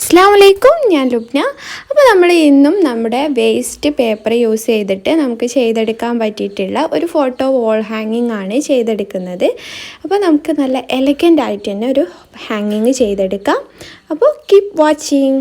അസ്സലാമലൈക്കും, ഞാൻ ലുബ്ന. അപ്പോൾ നമ്മൾ ഇന്നും നമ്മുടെ വേസ്റ്റ് പേപ്പർ യൂസ് ചെയ്തിട്ട് നമുക്ക് ചെയ്തെടുക്കാൻ പറ്റിയിട്ടുള്ള ഒരു ഫോട്ടോ വാൾ ഹാങ്ങിങ് ആണ് ചെയ്തെടുക്കുന്നത്. അപ്പോൾ നമുക്ക് നല്ല എലഗൻ്റ് ആയിട്ട് തന്നെ ഒരു ഹാങ്ങിങ് ചെയ്തെടുക്കാം. അപ്പോൾ കീപ് വാച്ചിങ്.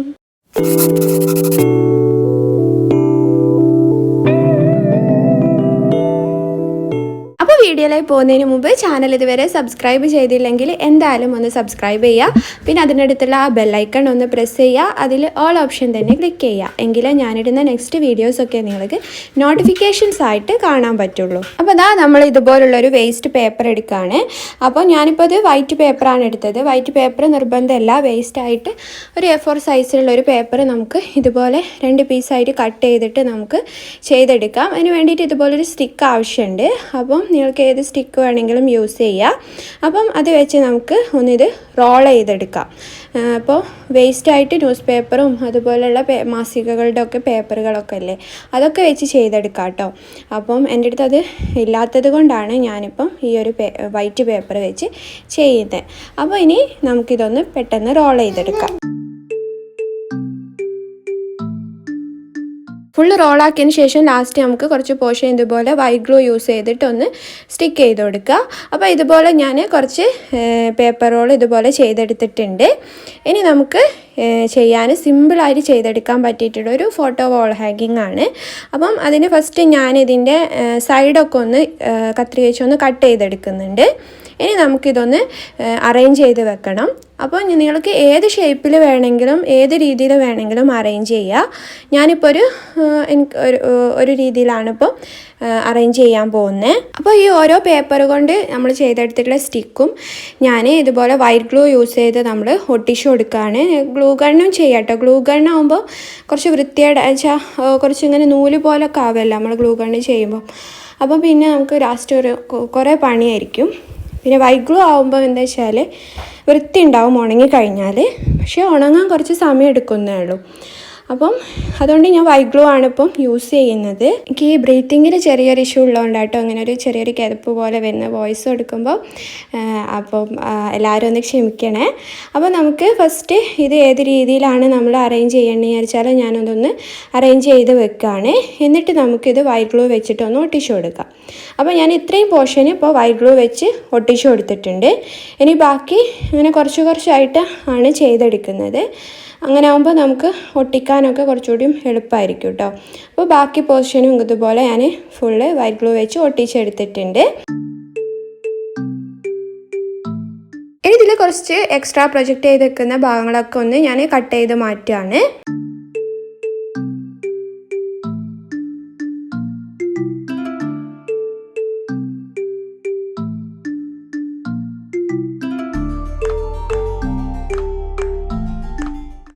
വീഡിയോയിലേക്ക് പോകുന്നതിന് മുമ്പ് ചാനൽ ഇതുവരെ സബ്സ്ക്രൈബ് ചെയ്തില്ലെങ്കിൽ എന്തായാലും ഒന്ന് സബ്സ്ക്രൈബ് ചെയ്യുക. പിന്നെ അതിനടുത്തുള്ള ആ ബെല്ലൈക്കൺ ഒന്ന് പ്രസ് ചെയ്യുക. അതിൽ ഓൾ ഓപ്ഷൻ തന്നെ ക്ലിക്ക് ചെയ്യുക. എങ്കിലേ ഞാനിടുന്ന നെക്സ്റ്റ് വീഡിയോസൊക്കെ നിങ്ങൾക്ക് നോട്ടിഫിക്കേഷൻസ് ആയിട്ട് കാണാൻ പറ്റുള്ളൂ. അപ്പോൾ അതാ നമ്മൾ ഇതുപോലുള്ളൊരു വേസ്റ്റ് പേപ്പർ എടുക്കുകയാണ്. അപ്പോൾ ഞാനിപ്പോൾ ഇത് വൈറ്റ് പേപ്പറാണ് എടുത്തത്. വൈറ്റ് പേപ്പർ നിർബന്ധമല്ല, വേസ്റ്റായിട്ട് ഒരു A4 സൈസിലുള്ളൊരു പേപ്പർ നമുക്ക് ഇതുപോലെ 2 പീസായിട്ട് കട്ട് ചെയ്തിട്ട് നമുക്ക് ചെയ്തെടുക്കാം. അതിന് വേണ്ടിയിട്ട് ഇതുപോലൊരു സ്റ്റിക്ക് ആവശ്യമുണ്ട്. അപ്പം നിങ്ങൾക്ക് ഏത് സ്റ്റിക്ക് വേണമെങ്കിലും യൂസ് ചെയ്യാം. അപ്പം അത് വെച്ച് നമുക്ക് ഒന്നിത് റോൾ ചെയ്തെടുക്കാം. അപ്പോൾ വേസ്റ്റായിട്ട് ന്യൂസ് പേപ്പറും അതുപോലെയുള്ള മാസികകളുടെ ഒക്കെ പേപ്പറുകളൊക്കെ അല്ലേ, അതൊക്കെ വെച്ച് ചെയ്തെടുക്കാം കേട്ടോ. അപ്പം എൻ്റെ അടുത്ത് അത് ഇല്ലാത്തത് കൊണ്ടാണ് ഞാനിപ്പം ഈ ഒരു വൈറ്റ് പേപ്പർ വെച്ച് ചെയ്യുന്നത്. അപ്പോൾ ഇനി നമുക്കിതൊന്ന് പെട്ടെന്ന് റോൾ ചെയ്തെടുക്കാം. ഫുള്ള് റോളാക്കിയതിന് ശേഷം ലാസ്റ്റ് നമുക്ക് കുറച്ച് പോർഷൻ ഇതുപോലെ വൈറ്റ് ഗ്ലൂ യൂസ് ചെയ്തിട്ട് ഒന്ന് സ്റ്റിക്ക് ചെയ്ത് കൊടുക്കുക. അപ്പോൾ ഇതുപോലെ ഞാൻ കുറച്ച് പേപ്പർ റോൾ ഇതുപോലെ ചെയ്തെടുത്തിട്ടുണ്ട്. ഇനി നമുക്ക് ചെയ്യാൻ സിമ്പിളായിട്ട് ചെയ്തെടുക്കാൻ പറ്റിയിട്ടുള്ളൊരു ഫോട്ടോ വാൾ ഹാങ്ങിങ് ആണ്. അപ്പം അതിന് ഫസ്റ്റ് ഞാനിതിൻ്റെ സൈഡൊക്കെ ഒന്ന് കത്രിക വെച്ചൊന്ന് കട്ട് ചെയ്തെടുക്കുന്നുണ്ട്. ഇനി നമുക്കിതൊന്ന് അറേഞ്ച് ചെയ്ത് വെക്കണം. അപ്പോൾ നിങ്ങൾക്ക് ഏത് ഷേപ്പിൽ വേണമെങ്കിലും ഏത് രീതിയിൽ വേണമെങ്കിലും അറേഞ്ച് ചെയ്യുക. ഞാനിപ്പോൾ ഒരു രീതിയിലാണ് ഇപ്പോൾ അറേഞ്ച് ചെയ്യാൻ പോകുന്നത്. അപ്പോൾ ഈ ഓരോ പേപ്പർ കൊണ്ട് നമ്മൾ ചെയ്തെടുത്തിട്ടുള്ള സ്റ്റിക്കും ഞാൻ ഇതുപോലെ വൈറ്റ് ഗ്ലൂ യൂസ് ചെയ്ത് നമ്മൾ ഒട്ടിച്ചു കൊടുക്കുകയാണ്. ഗ്ലൂ ഗണ്ണും ചെയ്യാം കേട്ടോ. ഗ്ലൂ ഗണ്ണാകുമ്പോൾ കുറച്ച് വൃത്തിയുടെ വെച്ചാൽ കുറച്ച് ഇങ്ങനെ നൂല് പോലൊക്കെ ആവുമല്ലോ നമ്മൾ ഗ്ലൂ ഗണ്ണ് ചെയ്യുമ്പോൾ. അപ്പോൾ പിന്നെ നമുക്ക് ലാസ്റ്റ് കുറേ പണിയായിരിക്കും. പിന്നെ വൈറ്റ് ഗ്ലൂ ആകുമ്പോൾ എന്താ വെച്ചാൽ വൃത്തി ഉണ്ടാവും ഉണങ്ങിക്കഴിഞ്ഞാൽ, പക്ഷേ ഉണങ്ങാൻ കുറച്ച് സമയം എടുക്കുന്നേ ഉള്ളൂ. അപ്പം അതുകൊണ്ട് ഞാൻ വൈറ്റ് ഗ്ലൂ ആണ് ഇപ്പം യൂസ് ചെയ്യുന്നത്. എനിക്ക് ഈ ബ്രീത്തിങ്ങിന് ചെറിയൊരു ഇഷ്യൂ ഉള്ളതുകൊണ്ടാട്ടോ അങ്ങനെ ഒരു ചെറിയൊരു കിതപ്പ് പോലെ വരുന്ന വോയിസ് കൊടുക്കുമ്പോൾ. അപ്പം എല്ലാവരും ഒന്ന് ക്ഷമിക്കണേ. അപ്പോൾ നമുക്ക് ഫസ്റ്റ് ഇത് ഏത് രീതിയിലാണ് നമ്മൾ അറേഞ്ച് ചെയ്യണമെന്ന് വിചാരിച്ചാൽ ഞാനതൊന്ന് അറേഞ്ച് ചെയ്ത് വെക്കുകയാണ്. എന്നിട്ട് നമുക്കിത് വൈറ്റ് ഗ്ലൂ വെച്ചിട്ടൊന്ന് ഒട്ടിച്ചു കൊടുക്കാം. അപ്പോൾ ഞാൻ ഇത്രയും പോർഷന് ഇപ്പോൾ വൈറ്റ് ഗ്ലൂ വെച്ച് ഒട്ടിച്ചു കൊടുത്തിട്ടുണ്ട്. ഇനി ബാക്കി അങ്ങനെ കുറച്ചായിട്ട് ആണ് ചെയ്തെടുക്കുന്നത്. അങ്ങനെ ആകുമ്പോൾ നമുക്ക് ഒട്ടിക്കാനൊക്കെ കുറച്ചുകൂടി എളുപ്പമായിരിക്കും കേട്ടോ. അപ്പോൾ ബാക്കി പോർഷനും ഇതുപോലെ ഞാൻ ഫുള്ള് വൈറ്റ് ഗ്ലൂ വെച്ച് ഒട്ടിച്ചെടുത്തിട്ടുണ്ട്. ഇനി ഇതിൽ കുറച്ച് എക്സ്ട്രാ പ്രൊജക്റ്റ് ചെയ്ത് വെക്കുന്ന ഭാഗങ്ങളൊക്കെ ഒന്ന് ഞാൻ കട്ട് ചെയ്ത് മാറ്റുകയാണ്.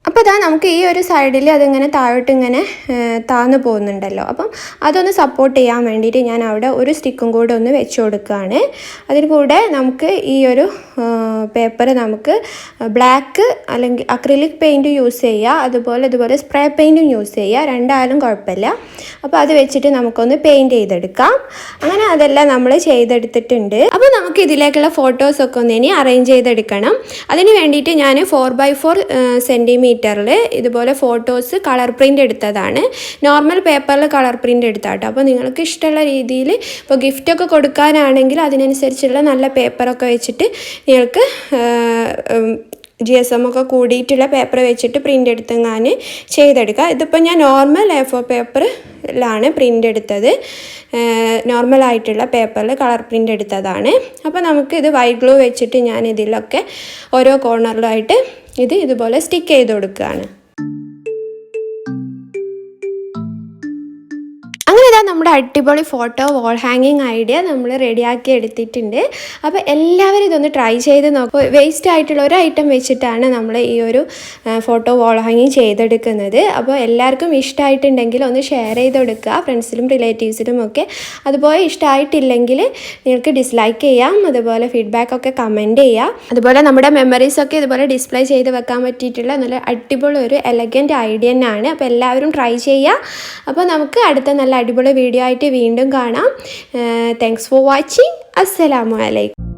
അപ്പോൾ ഇതാ നമുക്ക് ഈ ഒരു സൈഡിൽ അതിങ്ങനെ താഴോട്ട് ഇങ്ങനെ താഴ്ന്നു പോകുന്നുണ്ടല്ലോ. അപ്പം അതൊന്ന് സപ്പോർട്ട് ചെയ്യാൻ വേണ്ടിയിട്ട് ഞാൻ അവിടെ ഒരു സ്റ്റിക്കും കൂടെ ഒന്ന് വെച്ച് കൊടുക്കുകയാണ്. അതിന് കൂടെ നമുക്ക് ഈ ഒരു പേപ്പർ നമുക്ക് ബ്ലാക്ക് അല്ലെങ്കിൽ അക്രിലിക് പെയിൻറ്റ് യൂസ് ചെയ്യുക, അതുപോലെ സ്പ്രേ പെയിൻറ്റും യൂസ് ചെയ്യുക, രണ്ടായാലും കുഴപ്പമില്ല. അപ്പോൾ അത് വെച്ചിട്ട് നമുക്കൊന്ന് പെയിൻറ്റ് ചെയ്തെടുക്കാം. അങ്ങനെ അതെല്ലാം നമ്മൾ ചെയ്തെടുത്തിട്ടുണ്ട്. അപ്പോൾ നമുക്ക് ഇതിലേക്കുള്ള ഫോട്ടോസൊക്കെ ഒന്ന് ഇനി അറേഞ്ച് ചെയ്തെടുക്കണം. അതിന് വേണ്ടിയിട്ട് ഞാൻ 4x4 സെൻറ്റിമീറ്ററിൽ ഇതുപോലെ ഫോട്ടോസ് കളർ പ്രിൻ്റ് എടുത്തതാണ്. നോർമൽ പേപ്പറിൽ കളർ പ്രിൻ്റ് എടുത്താട്ടോ. അപ്പോൾ നിങ്ങൾക്ക് ഇഷ്ടമുള്ള രീതിയിൽ ഇപ്പോൾ ഗിഫ്റ്റൊക്കെ കൊടുക്കാനാണെങ്കിൽ അതിനനുസരിച്ചുള്ള നല്ല പേപ്പറൊക്കെ വെച്ചിട്ട് നിങ്ങൾക്ക് GSM ഒക്കെ കൂടിയിട്ടുള്ള പേപ്പർ വെച്ചിട്ട് പ്രിൻ്റ് എടുത്തെങ്ങാൻ ചെയ്തെടുക്കുക. ഇതിപ്പോൾ ഞാൻ നോർമൽ A4 പേപ്പറിലാണ് പ്രിൻ്റ് എടുത്തത്. നോർമലായിട്ടുള്ള പേപ്പറിൽ കളർ പ്രിൻ്റ് എടുത്തതാണ്. അപ്പോൾ നമുക്ക് ഇത് വൈറ്റ് ഗ്ലൂ വെച്ചിട്ട് ഞാൻ ഇതിലൊക്കെ ഓരോ കോർണറിലായിട്ട് ഇതുപോലെ സ്റ്റിക്ക് ചെയ്ത് കൊടുക്കുകയാണ്. അങ്ങനെ ഇതാ നമ്മുടെ അടിപൊളി ഫോട്ടോ വാൾ ഹാങ്ങിങ് ഐഡിയ നമ്മൾ റെഡിയാക്കി എടുത്തിട്ടുണ്ട്. അപ്പോൾ എല്ലാവരും ഇതൊന്ന് ട്രൈ ചെയ്ത് നോക്കും. വേസ്റ്റ് ആയിട്ടുള്ള ഒരു ഐറ്റം വെച്ചിട്ടാണ് നമ്മൾ ഈ ഒരു ഫോട്ടോ വാൾ ഹാങ്ങിങ് ചെയ്തെടുക്കുന്നത്. അപ്പോൾ എല്ലാവർക്കും ഇഷ്ടമായിട്ടുണ്ടെങ്കിൽ ഒന്ന് ഷെയർ ചെയ്ത് കൊടുക്കുക ഫ്രണ്ട്സിലും റിലേറ്റീവ്സിലും ഒക്കെ. അതുപോലെ ഇഷ്ടമായിട്ടില്ലെങ്കിൽ നിങ്ങൾക്ക് ഡിസ്ലൈക്ക് ചെയ്യാം. അതുപോലെ ഫീഡ്ബാക്കൊക്കെ കമൻറ്റ് ചെയ്യാം. അതുപോലെ നമ്മുടെ മെമ്മറീസൊക്കെ ഇതുപോലെ ഡിസ്പ്ലേ ചെയ്ത് വെക്കാൻ പറ്റിയിട്ടുള്ള നല്ല അടിപൊളി ഒരു എലഗൻറ്റ് ഐഡിയ തന്നെയാണ്. അപ്പോൾ എല്ലാവരും ട്രൈ ചെയ്യുക. അപ്പോൾ നമുക്ക് അടുത്ത നല്ല അടിപൊളി വീഡിയോ ആയിട്ട് വീണ്ടും കാണാം. Thanks for watching. അസ്സലാമു അലൈക്കും.